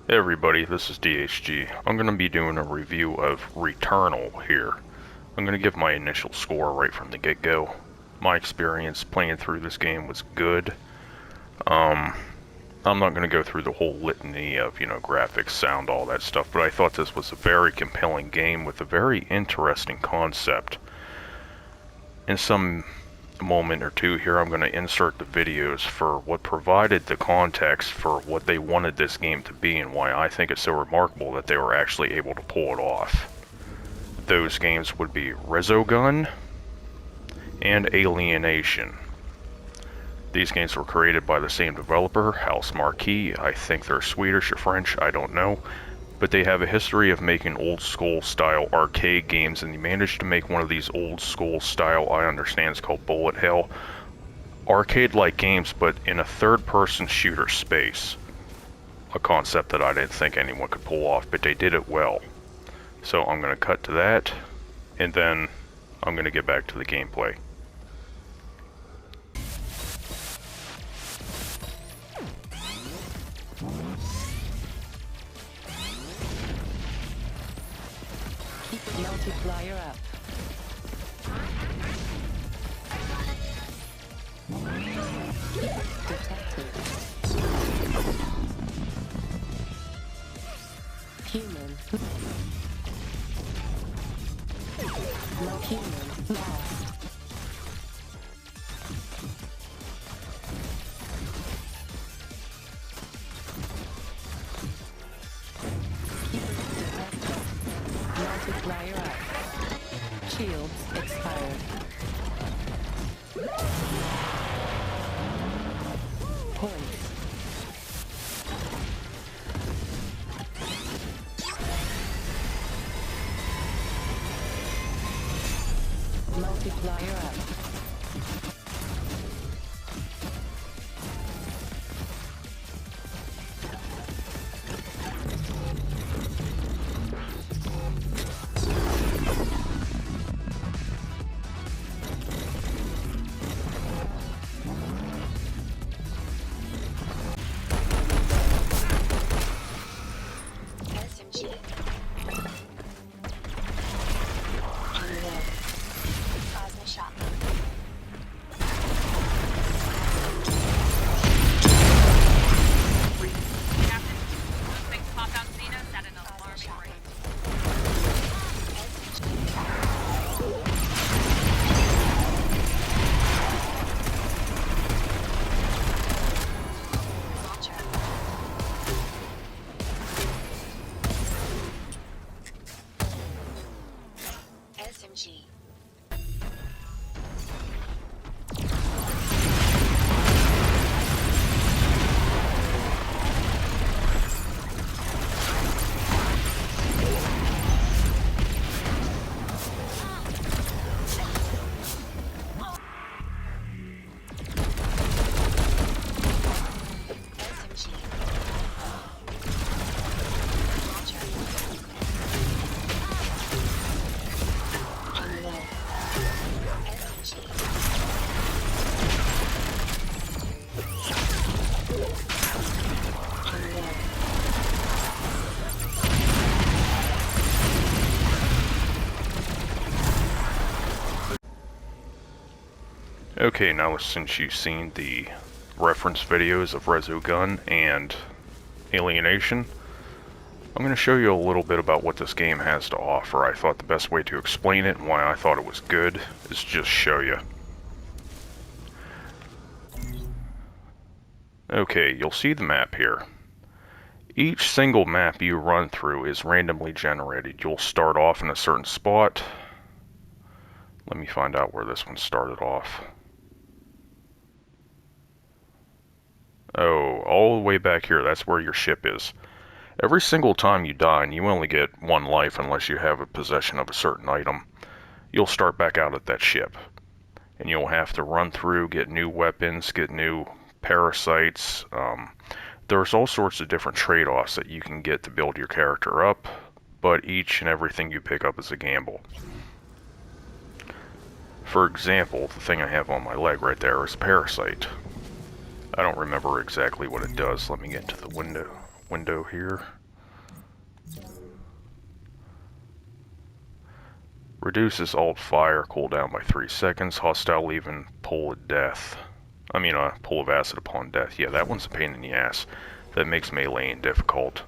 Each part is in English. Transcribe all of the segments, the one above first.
Hey everybody, this is DHG. I'm going to be doing a review of Returnal here. I'm going to give my initial score right from the get-go. My experience playing through this game was good. I'm not going to go through the whole litany of, graphics, sound, all that stuff, but I thought this was a very compelling game with a very interesting concept. In some moment or two here, I'm going to insert the videos for what provided the context for what they wanted this game to be and why I think it's so remarkable that they were actually able to pull it off. Those games would be Resogun and Alienation. These games were created by the same developer, Housemarque. I think they're Swedish or French, I don't know. But they have a history of making old school style arcade games, and they managed to make one of these old school style, I understand it's called Bullet Hell, arcade-like games, but in a third-person shooter space. A concept that I didn't think anyone could pull off, but they did it well. So I'm going to cut to that, and then I'm going to get back to the gameplay. Multiplier up. Detected. Human. No human. Lost. Multiplier up. Shields expired. Points. Multiplier up. Okay, now since you've seen the reference videos of Resogun and Alienation, I'm going to show you a little bit about what this game has to offer. I thought the best way to explain it and why I thought it was good is just show you. Okay, you'll see the map here. Each single map you run through is randomly generated. You'll start off in a certain spot. Let me find out where this one started off. Oh, all the way back here, that's where your ship is. Every single time you die, and you only get one life unless you have a possession of a certain item, you'll start back out at that ship. And you'll have to run through, get new weapons, get new parasites. There's all sorts of different trade-offs that you can get to build your character up, but each and everything you pick up is a gamble. For example, the thing I have on my leg right there is a parasite. I don't remember exactly what it does. Let me get into the window. window here. Reduces alt fire cooldown by 3 seconds. Hostile leaving pull of death. I mean, pull of acid upon death. Yeah, that one's a pain in the ass. That makes meleeing difficult.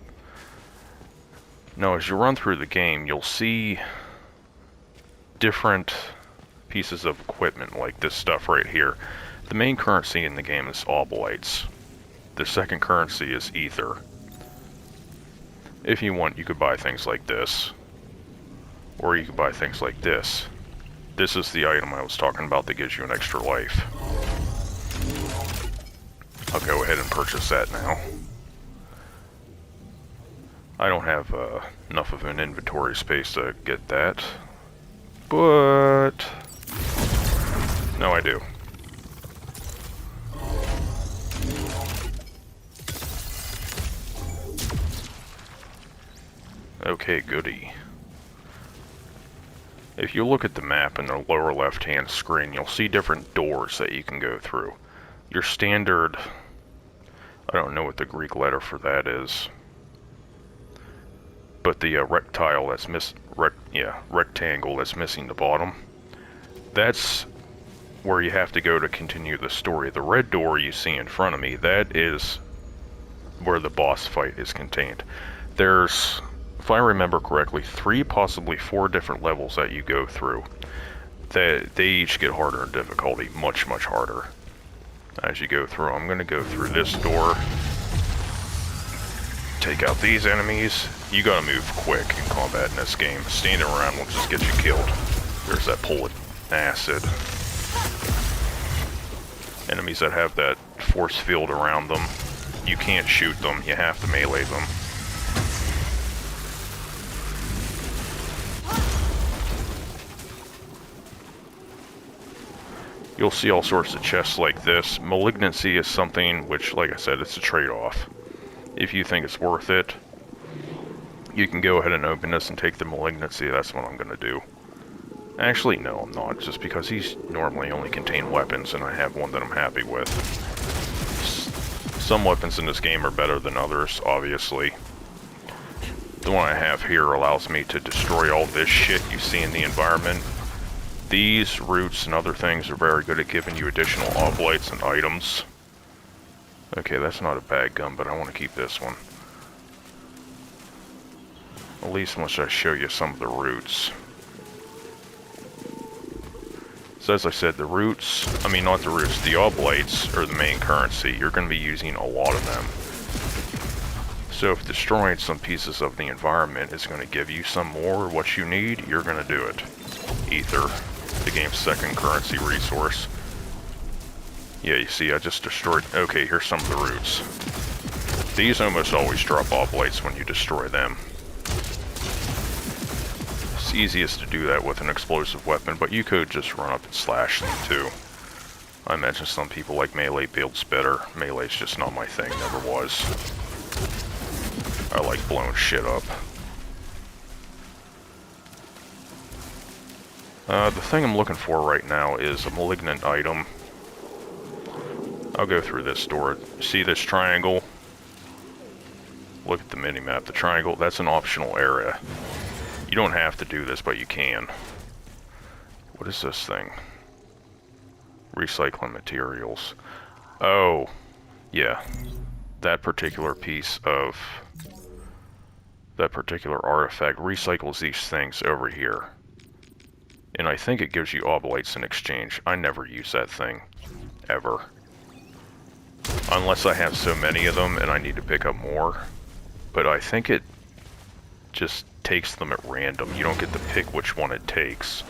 Now, as you run through the game, you'll see different pieces of equipment, like this stuff right here. The main currency in the game is obolites. The second currency is ether. If you want, you could buy things like this. Or you could buy things like this. This is the item I was talking about that gives you an extra life. I'll go ahead and purchase that now. I don't have enough of an inventory space to get that. But... no, I do. Okay, goody. If you look at the map in the lower left-hand screen, you'll see different doors that you can go through. Your standard... I don't know what the Greek letter for that is. But the rectangle that's rectangle that's missing the bottom. That's where you have to go to continue the story. The red door you see in front of me, that is where the boss fight is contained. There's, if I remember correctly, 3, possibly 4 different levels that you go through. They each get harder in difficulty, much, much harder. As you go through, I'm going to go through this door. Take out these enemies. You gotta move quick in combat in this game. Standing around will just get you killed. There's that pull of acid. Enemies that have that force field around them, you can't shoot them, you have to melee them. You'll see all sorts of chests like this. Malignancy is something which, like I said, it's a trade-off. If you think it's worth it, you can go ahead and open this and take the malignancy. That's what I'm going to do. Actually, no, I'm not, just because these normally only contain weapons, and I have one that I'm happy with. Some weapons in this game are better than others, obviously. The one I have here allows me to destroy all this shit you see in the environment. These roots and other things are very good at giving you additional obolites and items. Okay, that's not a bad gun, but I want to keep this one. At least once I show you some of the roots. So as I said, the roots, I mean not the roots, the obolites are the main currency. You're going to be using a lot of them. So if destroying some pieces of the environment is going to give you some more of what you need, you're going to do it. Ether, the game's second currency resource. Yeah, you see, I just destroyed... okay, here's some of the roots. These almost always drop obolites when you destroy them. It's easiest to do that with an explosive weapon, but you could just run up and slash them too. I imagine some people like melee builds better. Melee's just not my thing, never was. I like blowing shit up. The thing I'm looking for right now is a malignant item. I'll go through this door. See this triangle? Look at the mini-map. The triangle, that's an optional area. You don't have to do this, but you can. What is this thing? Recycling materials. Oh, yeah. That particular piece of... that particular artifact recycles these things over here. And I think it gives you obolites in exchange. I never use that thing. Ever. Unless I have so many of them and I need to pick up more. But I think it just takes them at random. You don't get to pick which one it takes.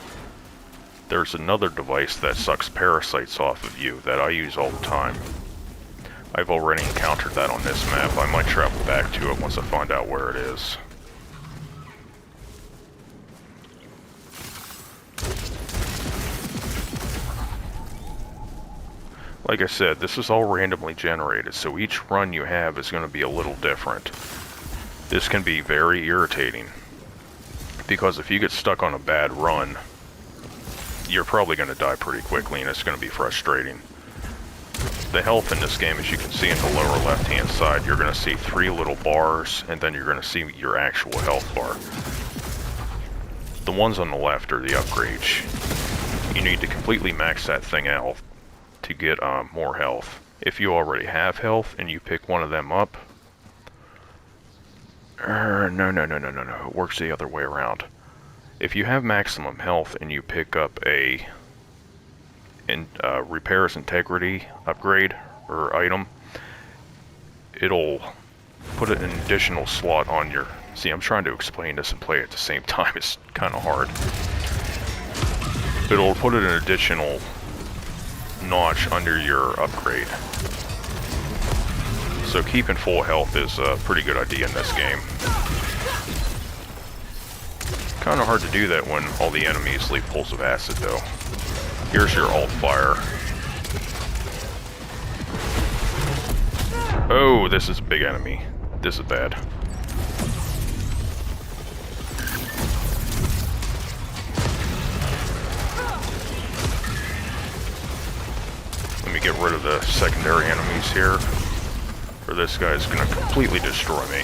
There's another device that sucks parasites off of you that I use all the time. I've already encountered that on this map. I might travel back to it once I find out where it is. Like I said, this is all randomly generated, so each run you have is going to be a little different. This can be very irritating, because if you get stuck on a bad run, you're probably going to die pretty quickly, and it's going to be frustrating. the health in this game, as you can see in the lower left-hand side, you're going to see 3 little bars, and then you're going to see your actual health bar. The ones on the left are the upgrades. You need to completely max that thing out to get more health. If you already have health and you pick one of them up... No. It works the other way around. If you have maximum health and you pick up a repairs integrity upgrade or item, it'll put an additional slot on your... See, I'm trying to explain this and play at the same time. It's kind of hard. It'll put an additional notch under your upgrade. So keeping full health is a pretty good idea in this game. Kind of hard to do that when all the enemies leave pulse of acid, though. Here's your alt fire. Oh, this is a big enemy. This is bad. Let me get rid of the secondary enemies here, or this guy's gonna completely destroy me.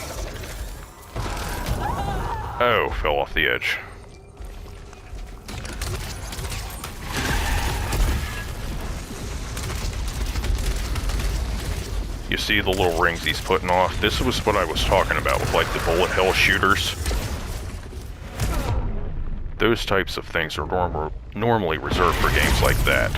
Oh, fell off the edge. You see the little rings he's putting off? This was what I was talking about with like the bullet hell shooters. Those types of things are normally reserved for games like that.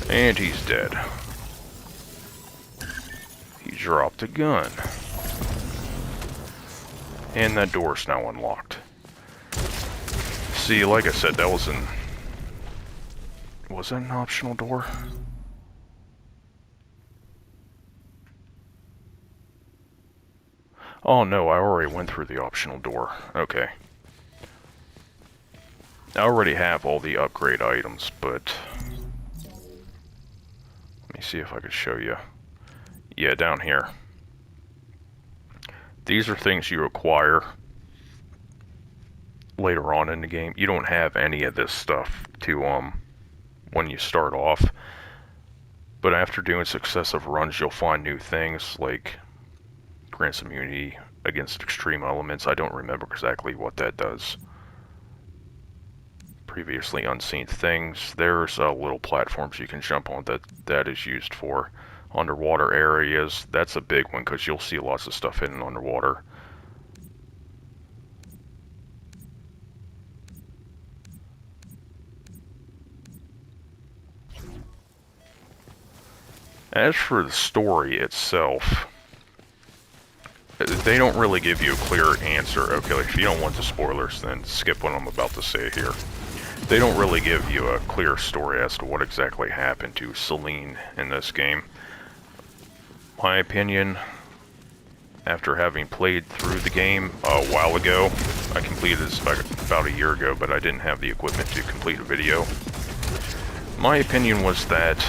And he's dead. He dropped a gun. And that door's now unlocked. See, like I said, that was an... Was that an optional door? Oh no, I already went through the optional door. Okay. I already have all the upgrade items, but... Let me see if I could show you. Yeah, down here. These are things you acquire later on in the game. You don't have any of this stuff to, when you start off. But after doing successive runs, you'll find new things, like grants immunity against extreme elements. I don't remember exactly what that does. Previously unseen things. There's little platforms you can jump on that is used for underwater areas. That's a big one because you'll see lots of stuff hidden underwater. As for the story itself, they don't really give you a clear answer. Okay, like if you don't want the spoilers, then skip what I'm about to say here. They don't really give you a clear story as to what exactly happened to Celine in this game. My opinion, after having played through the game a while ago, I completed this about a year ago, but I didn't have the equipment to complete a video. My opinion was that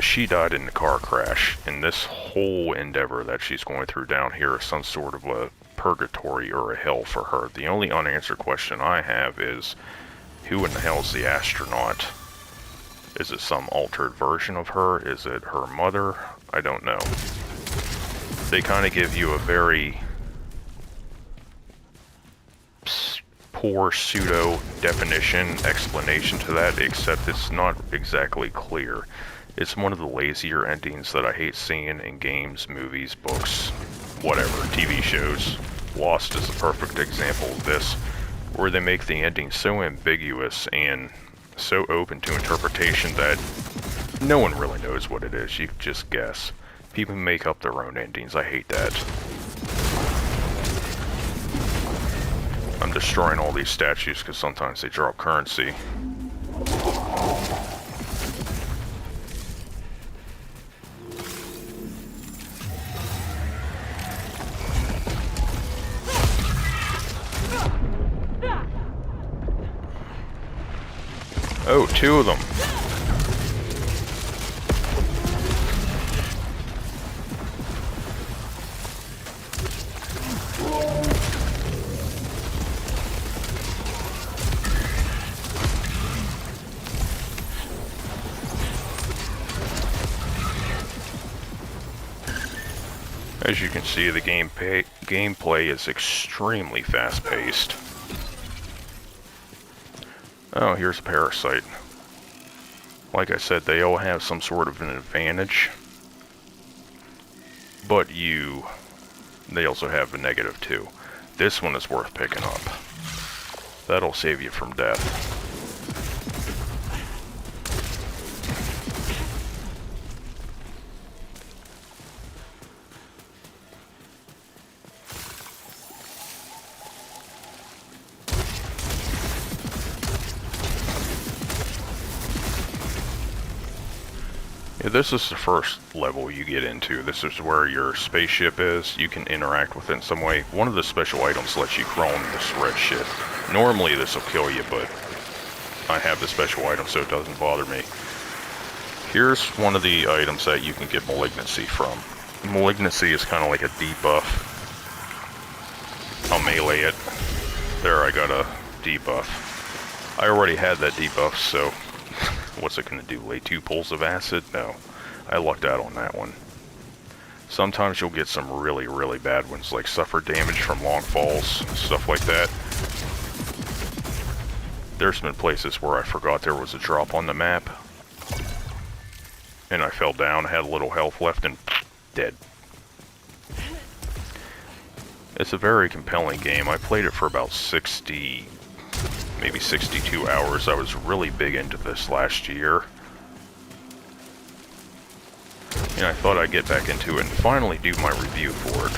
she died in a car crash, and this whole endeavor that she's going through down here is some sort of a purgatory or a hell for her. The only unanswered question I have is, who in the hell is the astronaut? Is it some altered version of her? Is it her mother? I don't know. They kind of give you a very poor pseudo definition explanation to that, except it's not exactly clear. It's one of the lazier endings that I hate seeing in games, movies, books, whatever, TV shows. Lost is a perfect example of this, where they make the ending so ambiguous and so open to interpretation that no one really knows what it is. You just guess. People make up their own endings. I hate that. I'm destroying all these statues because sometimes they drop currency. Oh, 2 of them. As you can see, the gameplay is extremely fast-paced. Oh, here's a parasite. Like I said, they all have some sort of an advantage, but they also have a negative too. This one is worth picking up. That'll save you from death. Yeah, this is the first level you get into. This is where your spaceship is. You can interact with it in some way. One of the special items lets you crawl in this red shit. Normally this will kill you, but I have the special item so it doesn't bother me. Here's one of the items that you can get malignancy from. Malignancy is kind of like a debuff. I'll melee it. There, I got a debuff. I already had that debuff, so what's it gonna do, lay 2 pulls of acid? No, I lucked out on that one. Sometimes you'll get some really, really bad ones, like suffer damage from long falls, stuff like that. There's been places where I forgot there was a drop on the map, and I fell down, had a little health left, and dead. It's a very compelling game. I played it for about 60... maybe 62 hours. I was really big into this last year. And I thought I'd get back into it and finally do my review for it.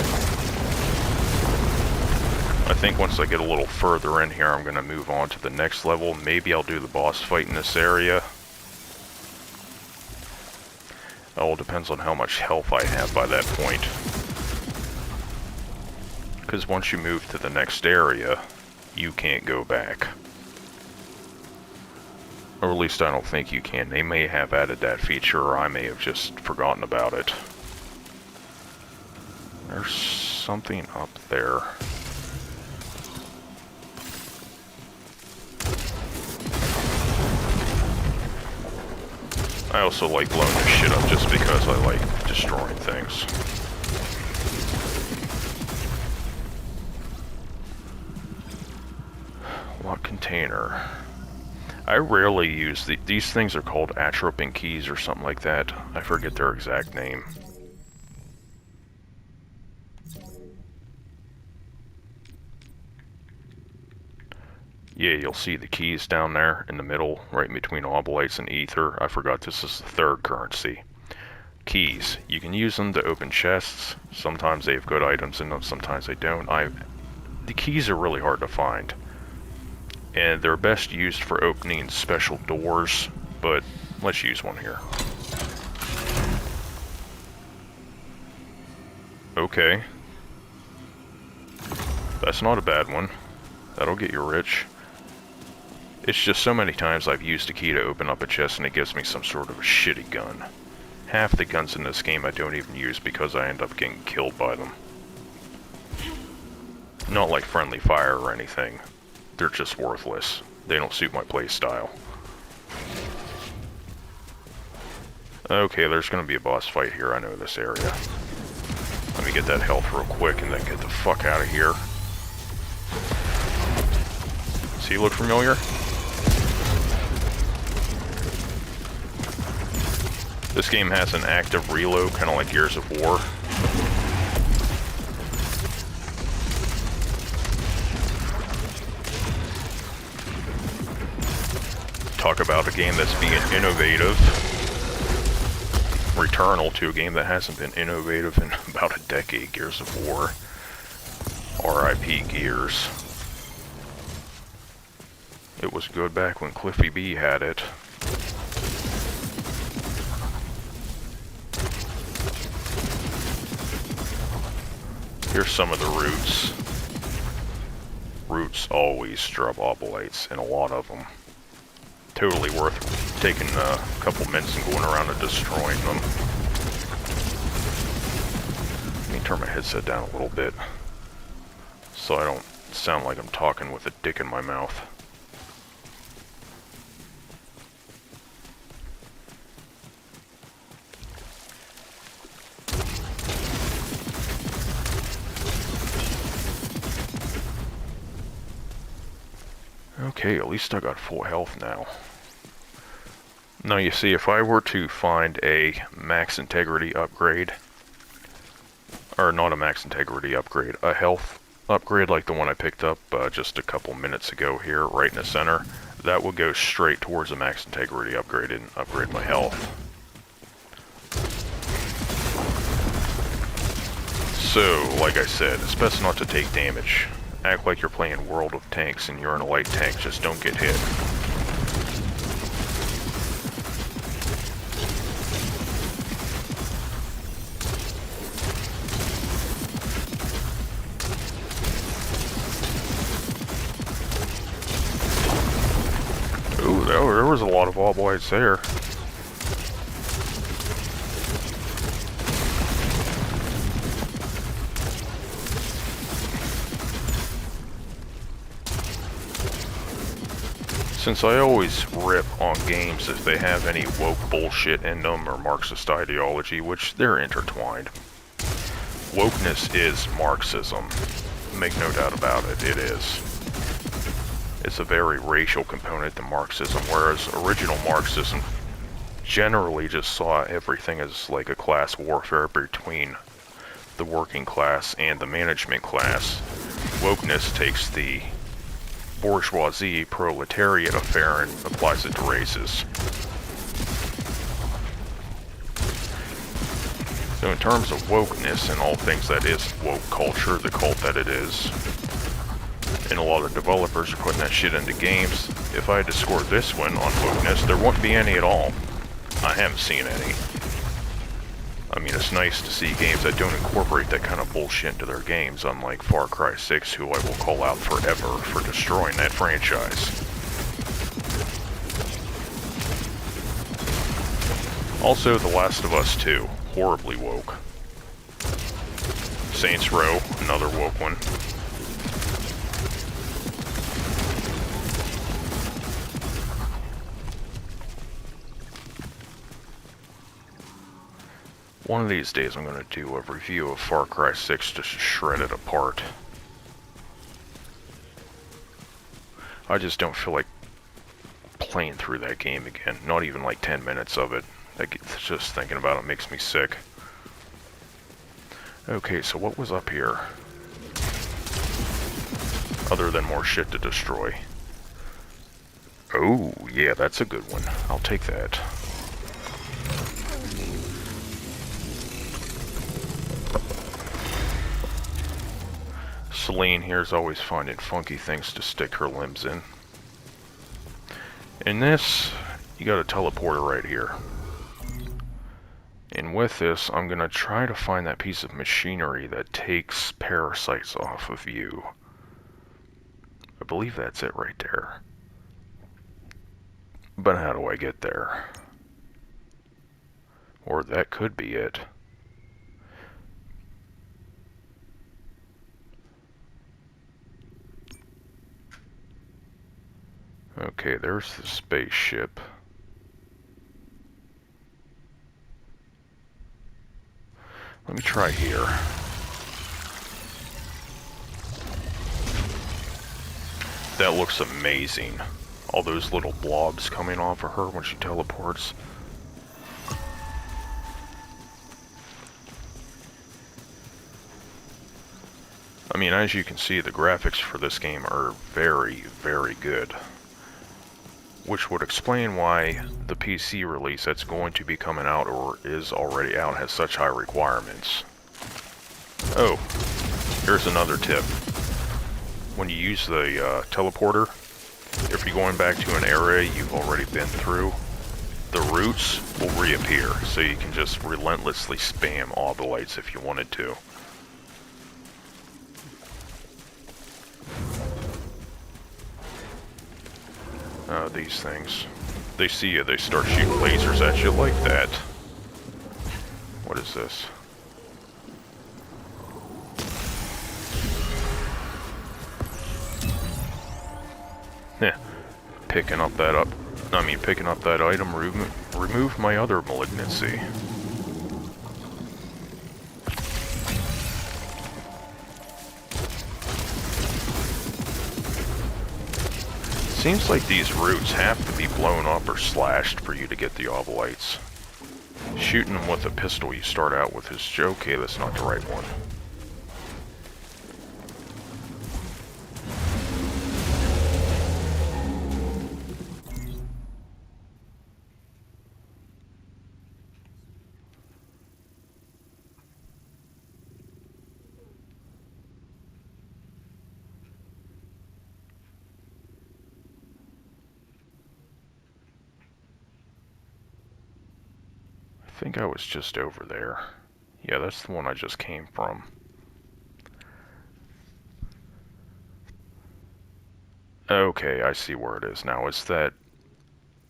I think once I get a little further in here, I'm going to move on to the next level. Maybe I'll do the boss fight in this area. It all depends on how much health I have by that point. Because once you move to the next area, you can't go back. Or at least I don't think you can. They may have added that feature, or I may have just forgotten about it. There's something up there. I also like blowing this shit up just because I like destroying things. Lock container. I rarely use these things are called atropine keys or something like that. I forget their exact name. Yeah, you'll see the keys down there in the middle, right in between obolites and ether. I forgot this is the third currency. Keys. You can use them to open chests. Sometimes they have good items in them, sometimes they don't. The keys are really hard to find. And they're best used for opening special doors, but let's use one here. Okay. That's not a bad one. That'll get you rich. It's just so many times I've used a key to open up a chest and it gives me some sort of a shitty gun. Half the guns in this game I don't even use because I end up getting killed by them. Not like friendly fire or anything. They're just worthless. They don't suit my playstyle. Okay, there's gonna be a boss fight here. I know this area. Let me get that health real quick and then get the fuck out of here. Does he look familiar? This game has an active reload, kind of like Gears of War. Talk about a game that's being innovative. Returnal to a game that hasn't been innovative in about a decade. Gears of War. R.I.P. Gears. It was good back when Cliffy B had it. Here's some of the roots. Roots always drop obolites, and a lot of them. Totally worth taking a couple minutes and going around and destroying them. Let me turn my headset down a little bit. so I don't sound like I'm talking with a dick in my mouth. Okay, at least I got full health now. Now you see, if I were to find a max integrity upgrade, or not a max integrity upgrade, a health upgrade like the one I picked up just a couple minutes ago here, right in the center, that would go straight towards a max integrity upgrade and upgrade my health. So, like I said, it's best not to take damage. Act like you're playing World of Tanks and you're in a light tank, just don't get hit. Ooh, there was a lot of oblites there. Since I always rip on games if they have any woke bullshit in them or Marxist ideology, which they're intertwined. Wokeness is Marxism. Make no doubt about it, it is. It's a very racial component to Marxism, whereas original Marxism generally just saw everything as like a class warfare between the working class and the management class. Wokeness takes the bourgeoisie proletariat affair and applies it to races. So in terms of wokeness and all things that is woke culture, the cult that it is, and a lot of developers are putting that shit into games, if I had to score this one on wokeness, there wouldn't be any at all. I haven't seen any. I mean, it's nice to see games that don't incorporate that kind of bullshit into their games, unlike Far Cry 6, who I will call out forever for destroying that franchise. Also, The Last of Us 2, horribly woke. Saints Row, another woke one. One of these days I'm going to do a review of Far Cry 6 just to shred it apart. I just don't feel like playing through that game again. Not even like 10 minutes of it. Just thinking about it makes me sick. Okay, so what was up here? Other than more shit to destroy. Oh, yeah, that's a good one. I'll take that. Celine here's always finding funky things to stick her limbs in. In this, you got a teleporter right here. And with this, I'm gonna try to find that piece of machinery that takes parasites off of you. I believe that's it right there. But how do I get there? Or that could be it. Okay, there's the spaceship. Let me try here. That looks amazing. All those little blobs coming off of her when she teleports. I mean, as you can see, the graphics for this game are very, very good. Which would explain why the PC release that's going to be coming out or is already out has such high requirements. Oh, here's another tip. When you use the teleporter, if you're going back to an area you've already been through, the routes will reappear, so you can just relentlessly spam all the lights if you wanted to. These things. They see you, they start shooting lasers at you like that. What is this? Yeah, picking up that item removed my other malignancy. Seems like these roots have to be blown up or slashed for you to get the obolites. Shooting them with a pistol you start out with is okay, that's not the right one. I think I was just over there. Yeah, that's the one I just came from. Okay, I see where it is now. It's that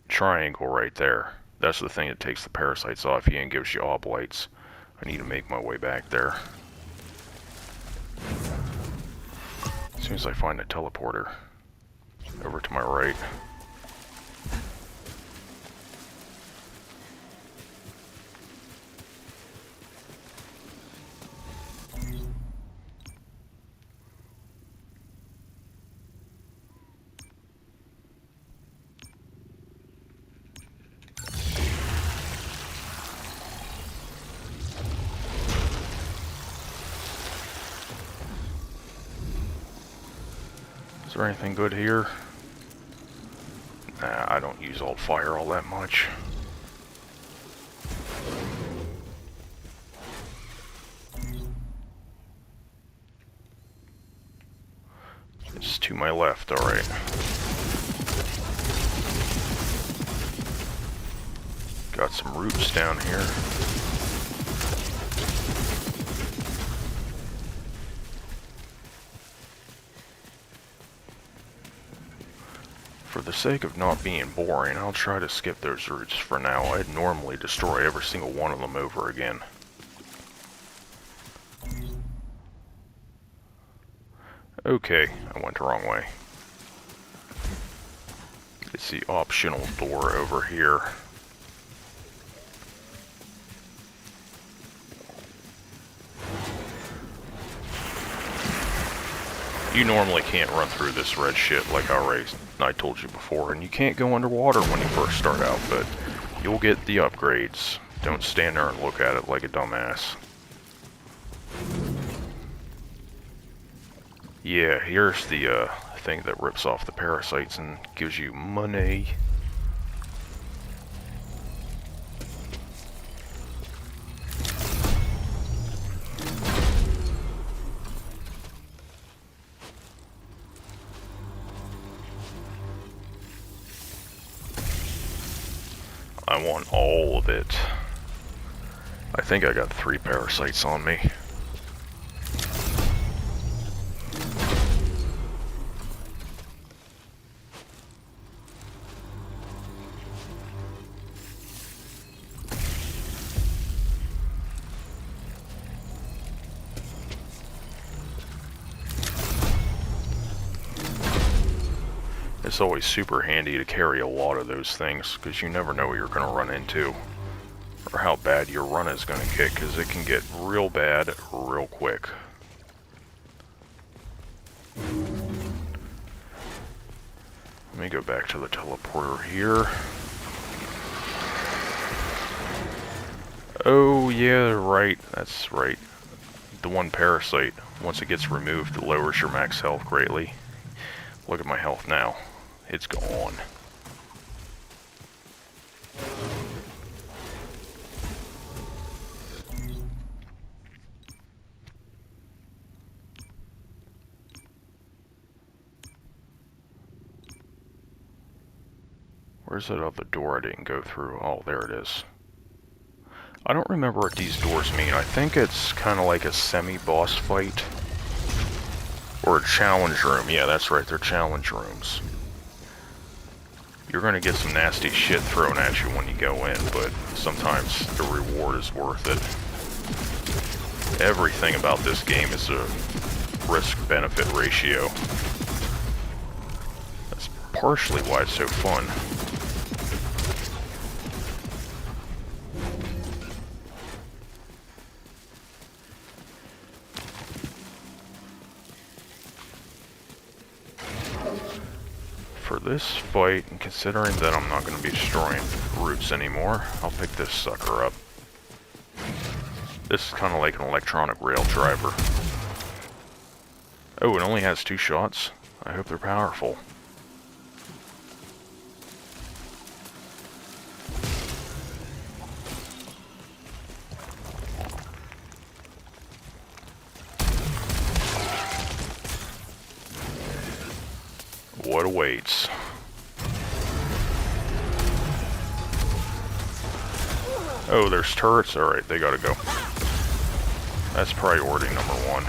triangle right there. That's the thing that takes the parasites off you and gives you obolites. I need to make my way back there. As soon as I find a teleporter. Over to my right. Is there anything good here? Nah, I don't use alt fire all that much. It's to my left, alright. Got some roots down here. For the sake of not being boring, I'll try to skip those roots for now. I'd normally destroy every single one of them over again. Okay, I went the wrong way. It's the optional door over here. You normally can't run through this red shit like I told you before, and you can't go underwater when you first start out, but you'll get the upgrades. Don't stand there and look at it like a dumbass. Yeah, here's the thing that rips off the parasites and gives you money. I want all of it. I think I got 3 parasites on me. It's always super handy to carry a lot of those things, because you never know what you're going to run into, or how bad your run is going to get, because it can get real bad real quick. Let me go back to the teleporter here. Oh yeah, right, that's right. The one parasite, once it gets removed, it lowers your max health greatly. Look at my health now. It's gone. Where's that other door I didn't go through? Oh, there it is. I don't remember what these doors mean. I think it's kind of like a semi-boss fight. Or a challenge room. Yeah, that's right, they're challenge rooms. You're going to get some nasty shit thrown at you when you go in, but sometimes the reward is worth it. Everything about this game is a risk-benefit ratio. That's partially why it's so fun. For this fight, and considering that I'm not going to be destroying roofs anymore, I'll pick this sucker up. This is kind of like an electronic rail driver. Oh, it only has 2 shots? I hope they're powerful. What awaits? Oh, there's turrets? Alright, they gotta go. That's priority number 1.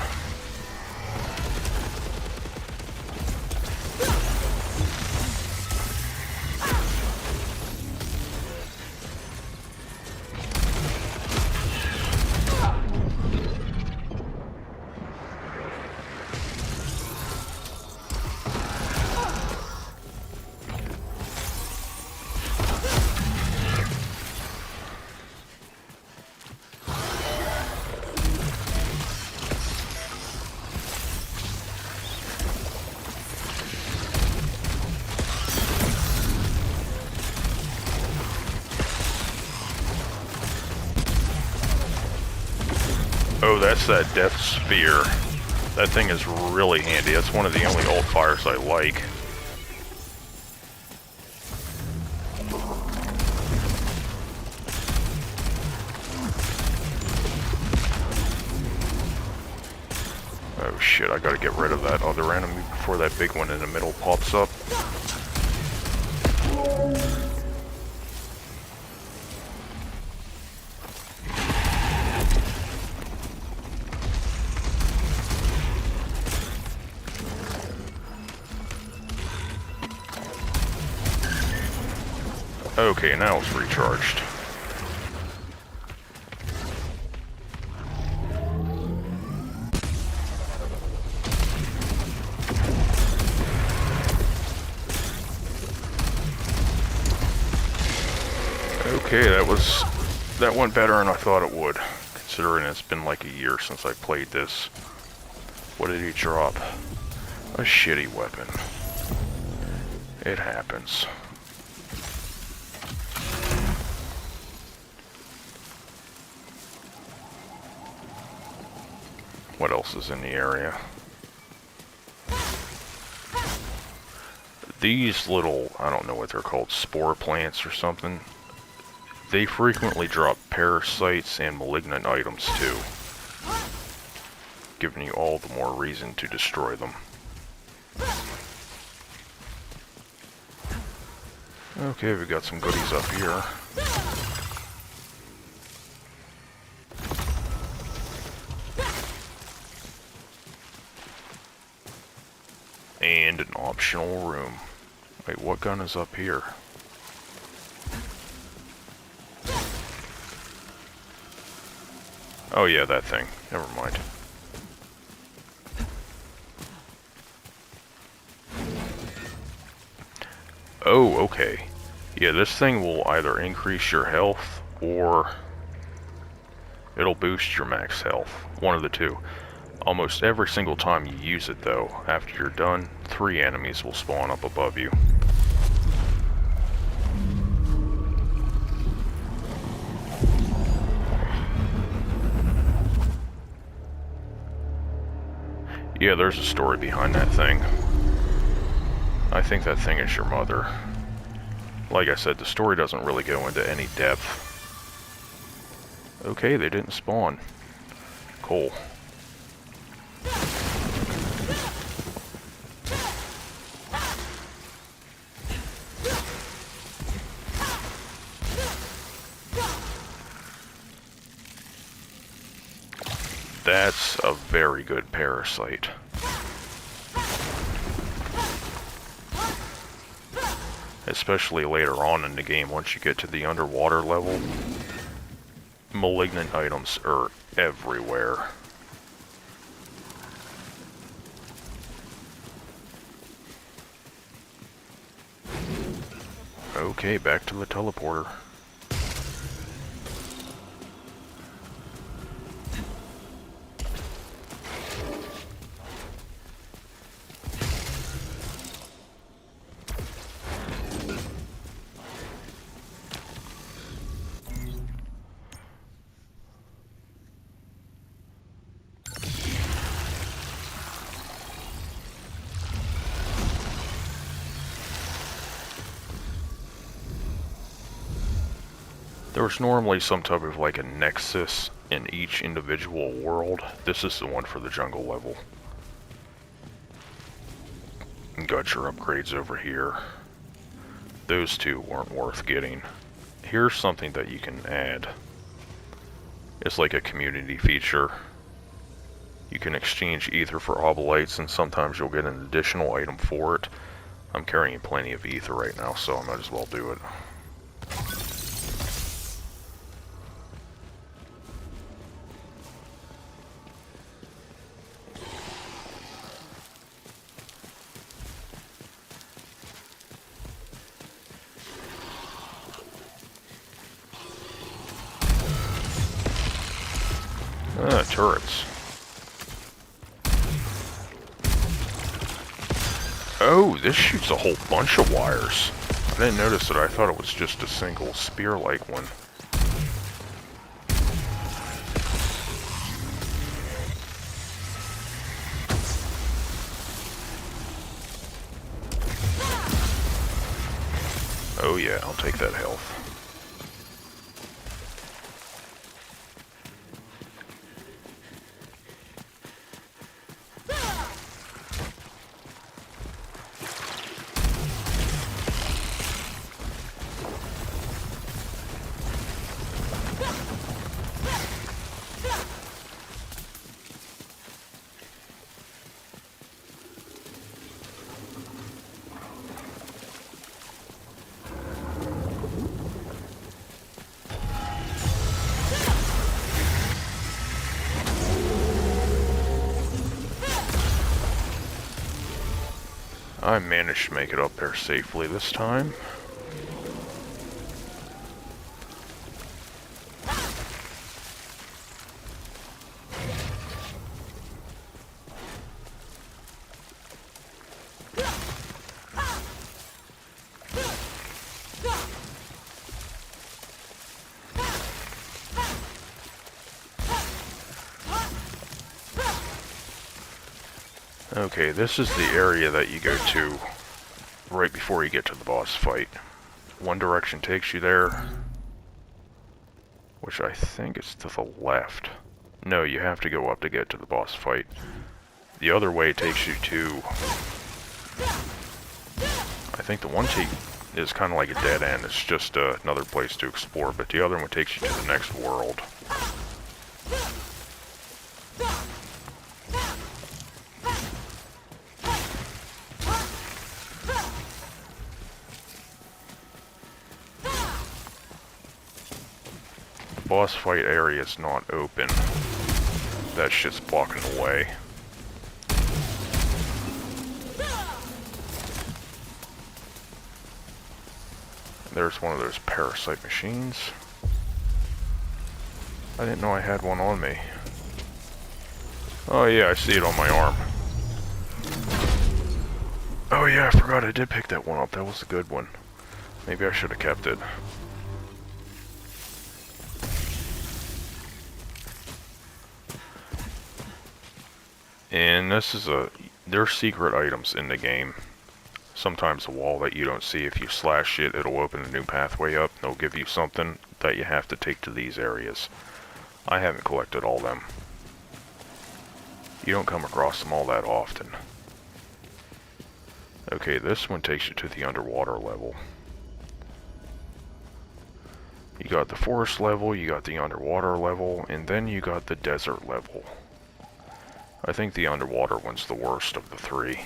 Oh, that's that death sphere. That thing is really handy. That's one of the only alt fires I like. Oh shit, I gotta get rid of that other enemy before that big one in the middle pops up. Okay, now it's recharged. Okay, that went better than I thought it would, considering it's been like a year since I played this. What did he drop? A shitty weapon. It happens. What else is in the area? These little, I don't know what they're called, spore plants or something. They frequently drop parasites and malignant items too, giving you all the more reason to destroy them. Okay, we got some goodies up here. And an optional room. Wait, what gun is up here? Oh yeah, that thing. Never mind. Oh, okay. Yeah, this thing will either increase your health or it'll boost your max health. One of the two. Almost every single time you use it though, after you're done, 3 enemies will spawn up above you. Yeah, there's a story behind that thing. I think that thing is your mother. Like I said, the story doesn't really go into any depth. Okay, they didn't spawn. Cool. That's a very good parasite. Especially later on in the game, once you get to the underwater level, malignant items are everywhere. Okay, back to the teleporter. There's normally some type of like a nexus in each individual world. This is the one for the jungle level. And got your upgrades over here. Those two weren't worth getting. Here's something that you can add. It's like a community feature. You can exchange ether for obolites, and sometimes you'll get an additional item for it. I'm carrying plenty of ether right now, so I might as well do it. Turrets. Oh, this shoots a whole bunch of wires. I didn't notice it. I thought it was just a single spear-like one. Oh yeah, I'll take that health. I managed to make it up there safely this time. Okay, this is the area that you go to right before you get to the boss fight. One direction takes you there, which I think is to the left. No, you have to go up to get to the boss fight. The other way takes you to... I think the one is kind of like a dead end. It's just another place to explore, but the other one takes you to the next world. Boss fight area is not open. That shit's blocking the way. There's one of those parasite machines. I didn't know I had one on me. Oh yeah, I see it on my arm. Oh yeah, I forgot I did pick that one up. That was a good one. Maybe I should have kept it. And this is there's secret items in the game. Sometimes a wall that you don't see, if you slash it, it'll open a new pathway up. They'll give you something that you have to take to these areas. I haven't collected all them. You don't come across them all that often. Okay, this one takes you to the underwater level. You got the forest level, you got the underwater level, and then you got the desert level. I think the underwater one's the worst of the three.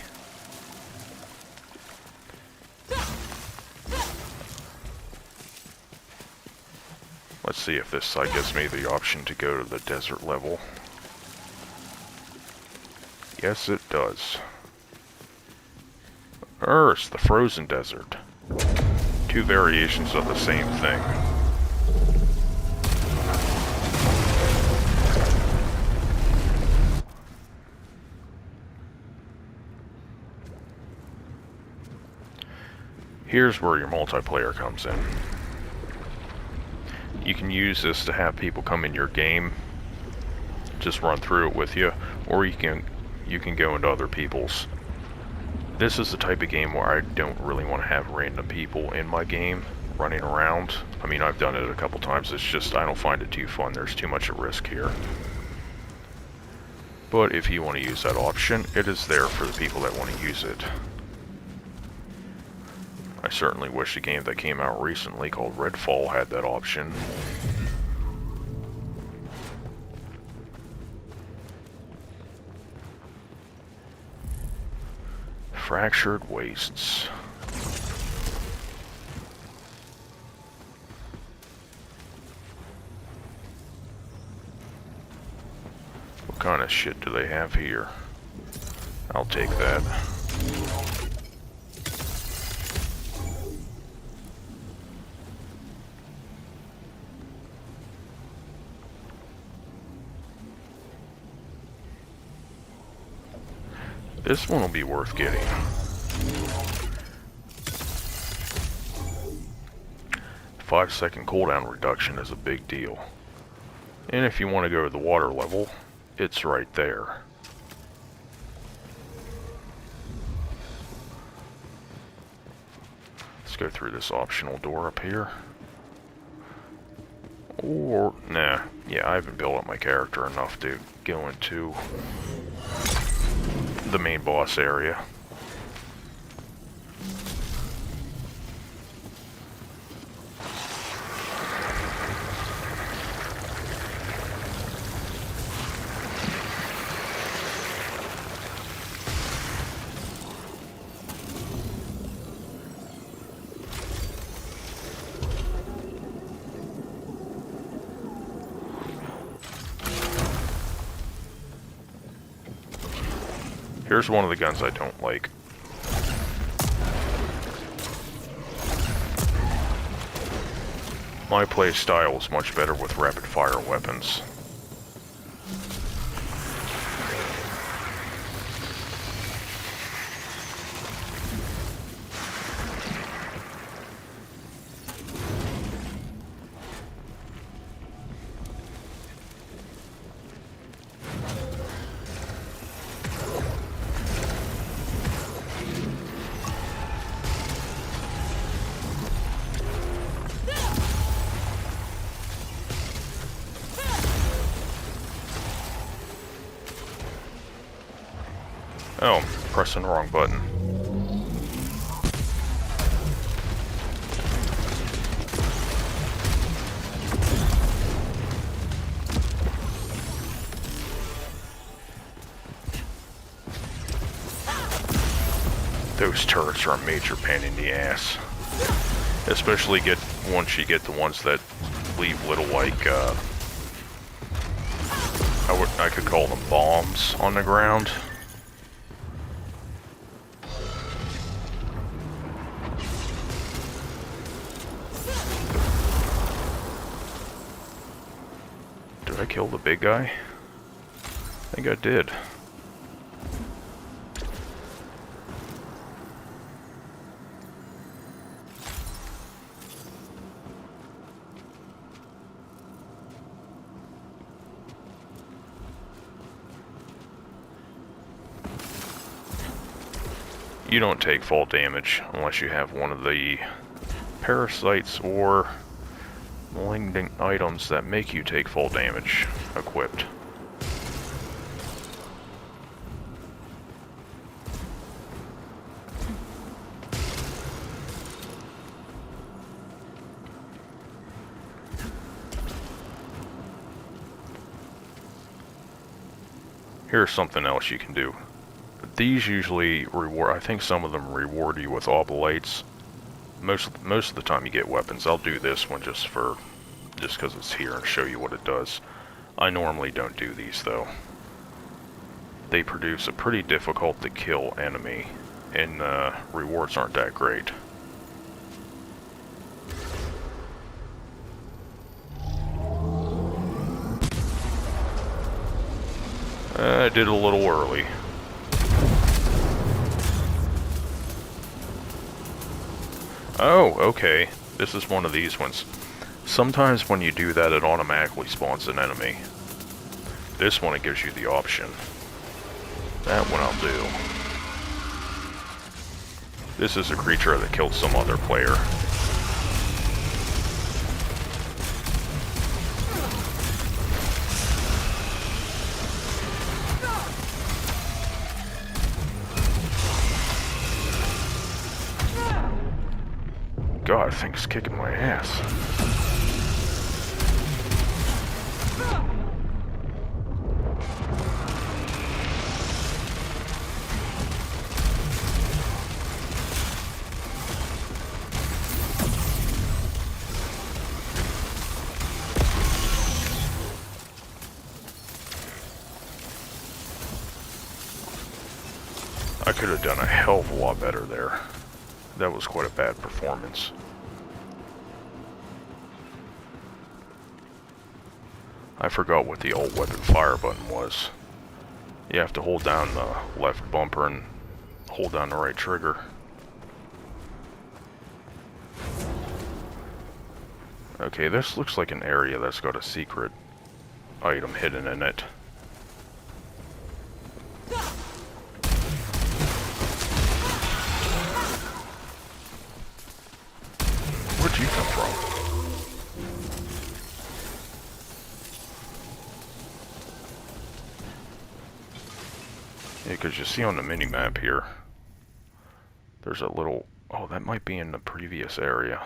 Let's see if this side gives me the option to go to the desert level. Yes, it does. It's the frozen desert. Two variations of the same thing. Here's where your multiplayer comes in. You can use this to have people come in your game, just run through it with you, or you can go into other people's. This is the type of game where I don't really want to have random people in my game running around. I mean, I've done it a couple times, it's just I don't find it too fun. There's too much at risk here. But if you want to use that option, it is there for the people that want to use it. I certainly wish a game that came out recently called Redfall had that option. Fractured Wastes. What kind of shit do they have here? I'll take that. This one will be worth getting. Five-second cooldown reduction is a big deal. And if you want to go to the water level, it's right there. Let's go through this optional door up here. Or, nah, yeah, I haven't built up my character enough to go into the main boss area. Here's one of the guns I don't like. My play style is much better with rapid fire weapons. Oh, pressing the wrong button. Those turrets are a major pain in the ass. Especially once you get the ones that leave little, like, I could call them bombs on the ground. Did I kill the big guy? I think I did. You don't take fall damage unless you have one of the parasites or malignant items that make you take fall damage equipped. Here's something else you can do. These usually reward, I think some of them reward you with oblates. Most of the time you get weapons. I'll do this one just because it's here and show you what it does. I normally don't do these though. They produce a pretty difficult to kill enemy, and rewards aren't that great. I did a little early. Oh, okay. This is one of these ones. Sometimes when you do that, it automatically spawns an enemy. This one, it gives you the option. That one I'll do. This is a creature that killed some other player. God, I think it's kicking my ass. I could have done a hell of a lot better there. That was quite a bad performance. I forgot what the old weapon fire button was. You have to hold down the left bumper and hold down the right trigger. Okay, this looks like an area that's got a secret item hidden in it. Where'd you come from? Yeah, because you see on the mini-map here, there's a little... Oh, that might be in the previous area.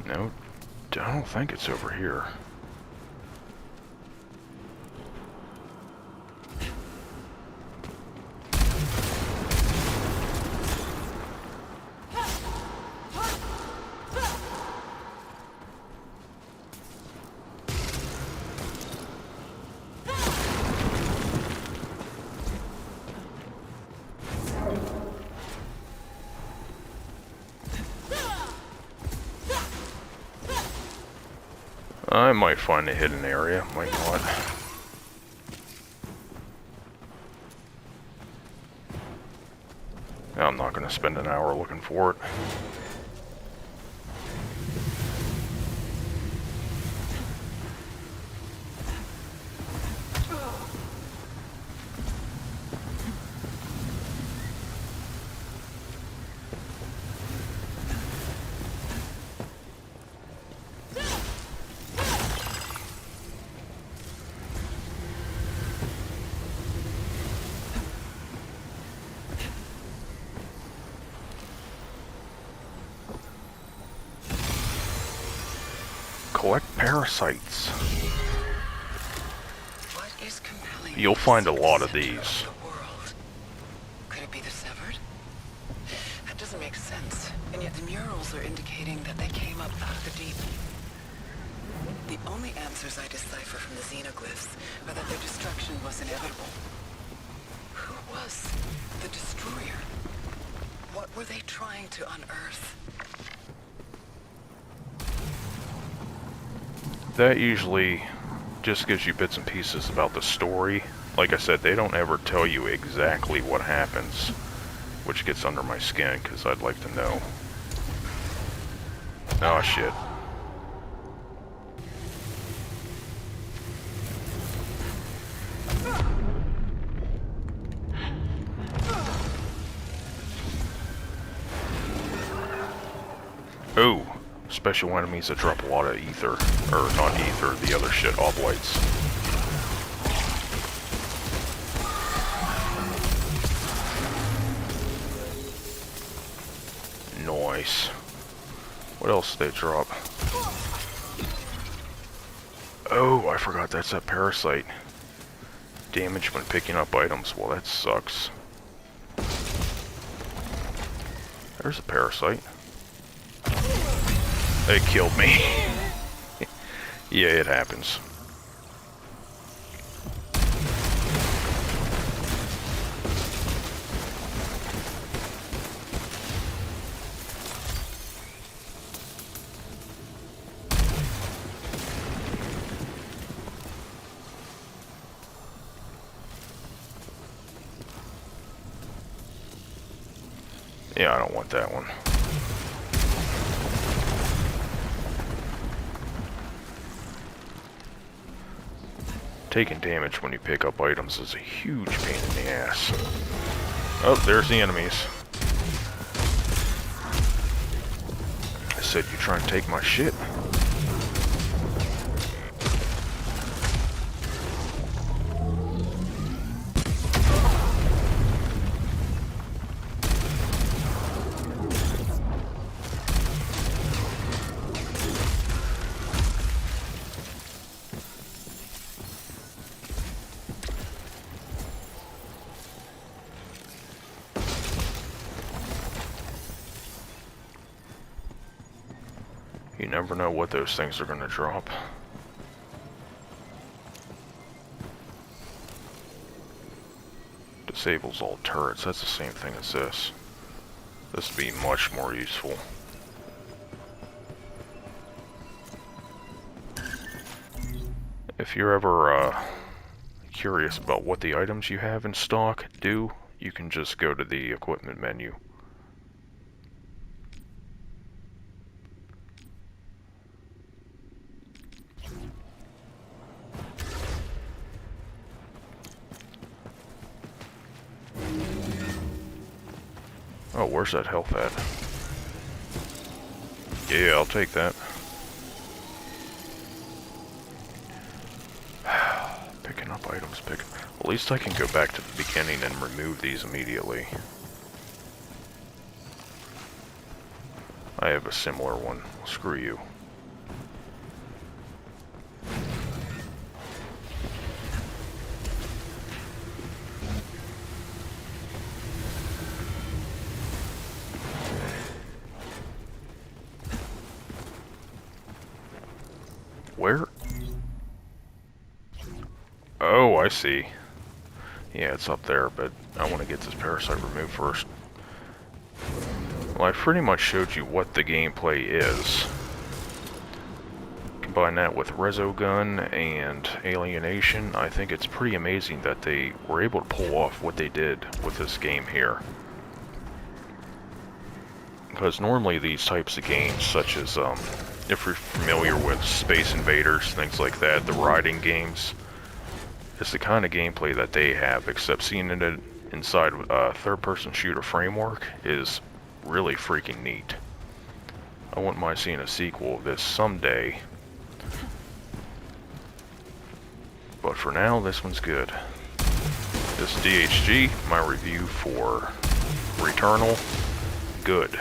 No, I don't think it's over here. I might find a hidden area, might not. I'm not going to spend an hour looking for it. Collect parasites. What is compelling? You'll find a lot of these. Could it be the severed? That doesn't make sense. And yet the murals are indicating that they came up out of the deep. The only answers I decipher from the xenoglyphs are that their destruction was inevitable. Who was the destroyer? What were they trying to unearth? That usually just gives you bits and pieces about the story. Like I said, they don't ever tell you exactly what happens, which gets under my skin because I'd like to know. Oh shit. Oh, special enemies that drop a lot of ether, or not ether, the other shit, oblites. Nice. What else did they drop? Oh, I forgot that's that parasite. Damage when picking up items. Well, that sucks. There's a parasite. It killed me. Yeah, it happens. Yeah, I don't want that one. Taking damage when you pick up items is a huge pain in the ass. Oh, there's the enemies. I said you try and take my shit. You never know what those things are going to drop. Disables all turrets. That's the same thing as this. This would be much more useful. If you're ever curious about what the items you have in stock do, you can just go to the equipment menu. Oh, where's that health at? Yeah, I'll take that. Picking up items, At least I can go back to the beginning and remove these immediately. I have a similar one. Screw you. Where? Oh, I see. Yeah, it's up there, but I want to get this parasite removed first. Well, I pretty much showed you what the gameplay is. Combine that with Resogun and Alienation, I think it's pretty amazing that they were able to pull off what they did with this game here. Because normally these types of games, such as, if you're familiar with Space Invaders, things like that, the riding games, it's the kind of gameplay that they have, except seeing it inside a third-person shooter framework is really freaking neat. I wouldn't mind seeing a sequel of this someday. But for now, this one's good. This is DHG, my review for Returnal. Good.